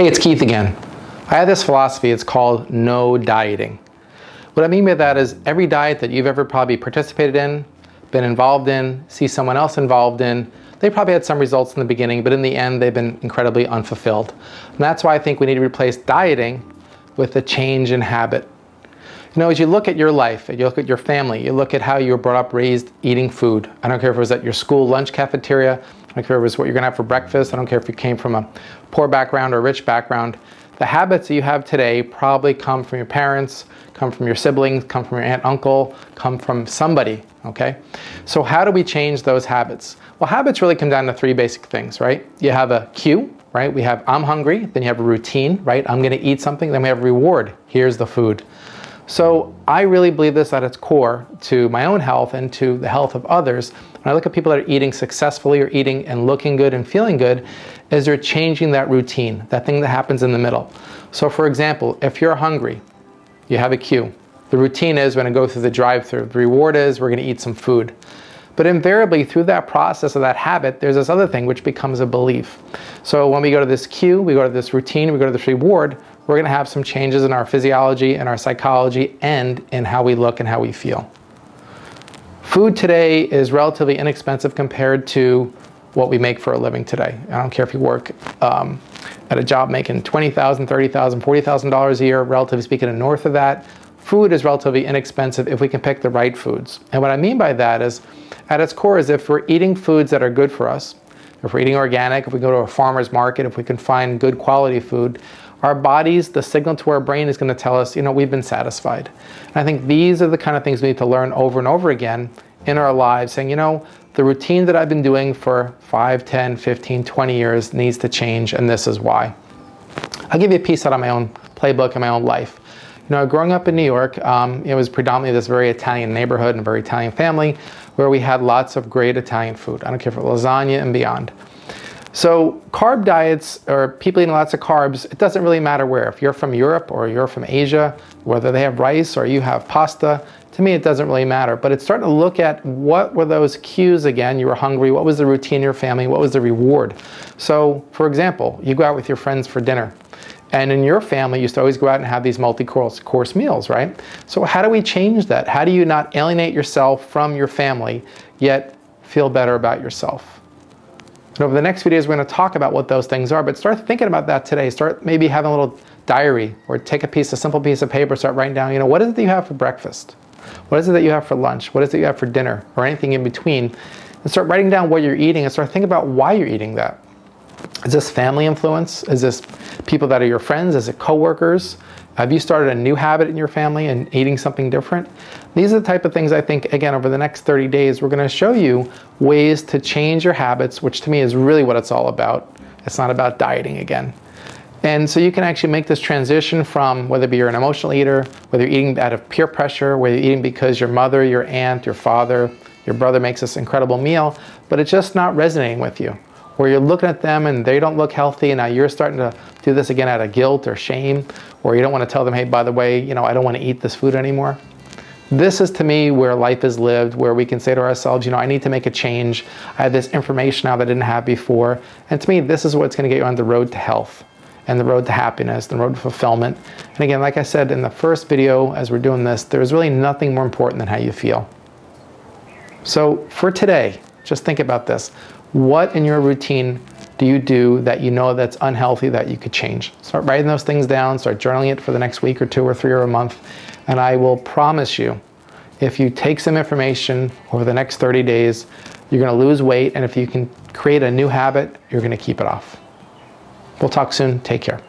Hey, it's Keith again. I have this philosophy, it's called no dieting. What I mean by that is every diet that you've ever probably participated in, been involved in, see someone else involved in, they probably had some results in the beginning, but in the end they've been incredibly unfulfilled. And that's why I think we need to replace dieting with a change in habit. You know, as you look at your life, you look at your family, you look at how you were brought up, raised, eating food. I don't care if it was at your school lunch cafeteria, I don't care if it was what you're gonna have for breakfast, I don't care if you came from a poor background or a rich background. The habits that you have today probably come from your parents, come from your siblings, come from your aunt, uncle, come from somebody, okay? So how do we change those habits? Well, habits really come down to three basic things, right? You have a cue, right? We have I'm hungry, then you have a routine, right? I'm gonna eat something, then we have a reward. Here's the food. So I really believe this at its core to my own health and to the health of others. When I look at people that are eating successfully or eating and looking good and feeling good, is they're changing that routine, that thing that happens in the middle. So for example, if you're hungry, you have a cue. The routine is we're gonna go through the drive-thru. The reward is we're gonna eat some food. But invariably through that process of that habit, there's this other thing which becomes a belief. So when we go to this cue, we go to this routine, we go to this reward, we're gonna have some changes in our physiology and our psychology and in how we look and how we feel. Food today is relatively inexpensive compared to what we make for a living today. I don't care if you work at a job making $20,000, $30,000, $40,000 a year, relatively speaking, and north of that. Food is relatively inexpensive if we can pick the right foods. And what I mean by that is, at its core is if we're eating foods that are good for us, if we're eating organic, if we go to a farmer's market, if we can find good quality food, our bodies, the signal to our brain is going to tell us, you know, we've been satisfied. And I think these are the kind of things we need to learn over and over again in our lives, saying, you know, the routine that I've been doing for 5, 10, 15, 20 years needs to change, and this is why. I'll give you a piece out of my own playbook and my own life. You know, growing up in New York, it was predominantly this very Italian neighborhood and very Italian family where we had lots of great Italian food. I don't care if it was lasagna and beyond. So carb diets, or people eating lots of carbs, it doesn't really matter where. If you're from Europe or you're from Asia, whether they have rice or you have pasta, to me it doesn't really matter. But it's starting to look at what were those cues again. You were hungry, what was the routine in your family, what was the reward? So for example, you go out with your friends for dinner. And in your family, you used to always go out and have these multi-course meals, right? So how do we change that? How do you not alienate yourself from your family, yet feel better about yourself? And over the next videos, we're going to talk about what those things are, but start thinking about that today. Start maybe having a little diary, or take a simple piece of paper, start writing down, you know, what is it that you have for breakfast? What is it that you have for lunch? What is it you have for dinner? Or anything in between. And start writing down what you're eating and start thinking about why you're eating that. Is this family influence? Is this people that are your friends? Is it coworkers? Have you started a new habit in your family and eating something different? These are the type of things I think, again, over the next 30 days, we're going to show you ways to change your habits, which to me is really what it's all about. It's not about dieting again. And so you can actually make this transition from whether it be you're an emotional eater, whether you're eating out of peer pressure, whether you're eating because your mother, your aunt, your father, your brother makes this incredible meal, but it's just not resonating with you. Where you're looking at them and they don't look healthy and now you're starting to do this again out of guilt or shame, or you don't want to tell them, hey, by the way, you know, I don't want to eat this food anymore. This is to me where life is lived, where we can say to ourselves, you know, I need to make a change. I have this information now that I didn't have before. And to me, this is what's going to get you on the road to health and the road to happiness, the road to fulfillment. And again, like I said in the first video, as we're doing this, there's really nothing more important than how you feel. So for today, just think about this. What in your routine do you do that you know that's unhealthy that you could change? Start writing those things down, start journaling it for the next week or 2 or 3 or a month, and I will promise you, if you take some information over the next 30 days, you're gonna lose weight, and if you can create a new habit, you're gonna keep it off. We'll talk soon, take care.